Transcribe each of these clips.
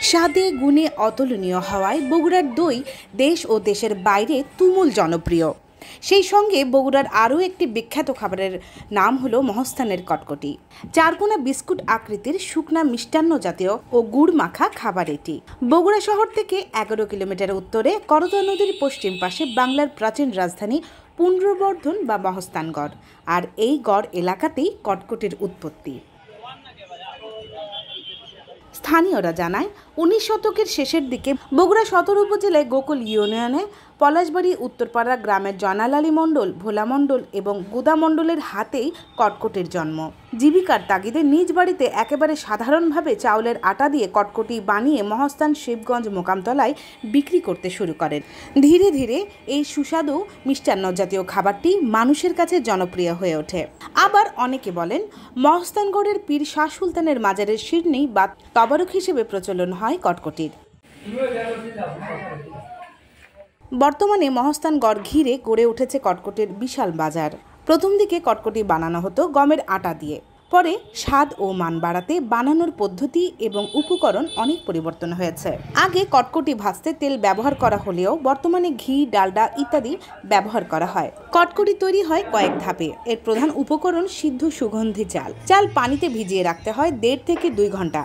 স্বাদে গুণে অতুলনীয় হওয়ায় বগুড়ার দই দেশ ও দেশের বাইরে তুমুল জনপ্রিয়। সেই সঙ্গে বগুড়ার আরও একটি বিখ্যাত খাবারের নাম হলো মহস্থানের কটকটি। চারকোনা বিস্কুট আকৃতির শুকনা মিষ্টান্ন জাতীয় ও গুড় মাখা খাবার এটি। বগুড়া শহর থেকে 11 কিলোমিটার উত্তরে করতোয়া নদীর পশ্চিম পাশে বাংলার প্রাচীন রাজধানী পুন্ড্রবর্ধন বা মহস্থানগড়, আর এই গড় এলাকাতেই কটকটির উৎপত্তি। স্থানীয়রা জানায় 19 শতকের শেষের দিকে বগুড়া সদর উপজেলায় গোকুল ইউনিয়নে পলাশবাড়ি উত্তরপাড়া গ্রামের জয়নাল আলী মণ্ডল, ভোলা মণ্ডল এবং গুদা মণ্ডলের হাতেই কটকটির জন্ম। জীবিকার তাগিদে নিজ বাড়িতে একেবারে সাধারণভাবে চাউলের আটা দিয়ে কটকটি বানিয়ে মহস্থান শিবগঞ্জ মোকামতলায় বিক্রি করতে শুরু করেন। ধীরে ধীরে এই সুস্বাদু মিষ্টান্ন জাতীয় খাবারটি মানুষের কাছে জনপ্রিয় হয়ে ওঠে। আবার অনেকে বলেন মহস্থানগড়ের পীর শাহ সুলতানের মাজারের শিরনি বা তবারক হিসেবে প্রচলন হয় কটকটির। বর্তমানে মহস্থানগড় ঘিরে গড়ে উঠেছে কটকটির বিশাল বাজার। প্রথম দিকে কটকটি বানানো হতো গমের আটা দিয়ে, পরে স্বাদ ও মান বাড়াতে বানানোর পদ্ধতি এবং উপকরণ অনেক পরিবর্তন হয়েছে। আগে কটকটি ভাজতে তেল ব্যবহার করা হলেও বর্তমানে ঘি, ডালডা ইত্যাদি ব্যবহার করা হয়। কটকটি তৈরি হয় কয়েক ধাপে। এর প্রধান উপকরণ সিদ্ধ সুগন্ধি চাল। চাল পানিতে ভিজিয়ে রাখতে হয় 1.5 থেকে 2 ঘন্টা।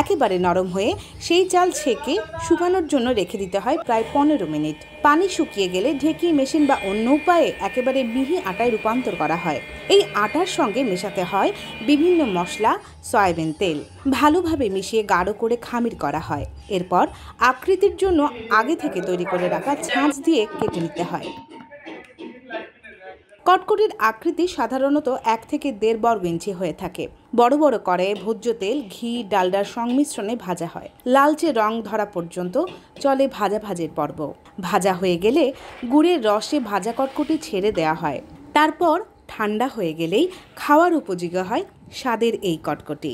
একেবারে নরম হয়ে সেই চাল ছেঁকে শুকানোর জন্য রেখে দিতে হয় প্রায় 15 মিনিট। পানি শুকিয়ে গেলে ঢেকি, মেশিন বা অন্য উপায়ে একেবারে মিহি আটায় রূপান্তর করা হয়। এই আটার সঙ্গে মেশাতে হয় বিভিন্ন মশলা, সয়াবিন তেল। ভালোভাবে মিশিয়ে গাঢ় করে খামির করা হয়। এরপর আকৃতির জন্য আগে থেকে তৈরি করে রাখা ছাঁচ দিয়ে কেটে নিতে হয়। কটকটির আকৃতি সাধারণত 1 থেকে 1.5 বর্গ ইঞ্চি হয়ে থাকে। বড় বড় কড়াইয়ে ভোজ্য তেল, ঘি, ডালডার সংমিশ্রণে ভাজা হয়। লালচে রং ধরা পর্যন্ত চলে ভাজাভাজির পর্ব। ভাজা হয়ে গেলে গুড়ের রসে ভাজা কটকটি ছেড়ে দেওয়া হয়। তারপর ঠান্ডা হয়ে গেলেই খাওয়ার উপযোগী হয় স্বাদের এই কটকটি।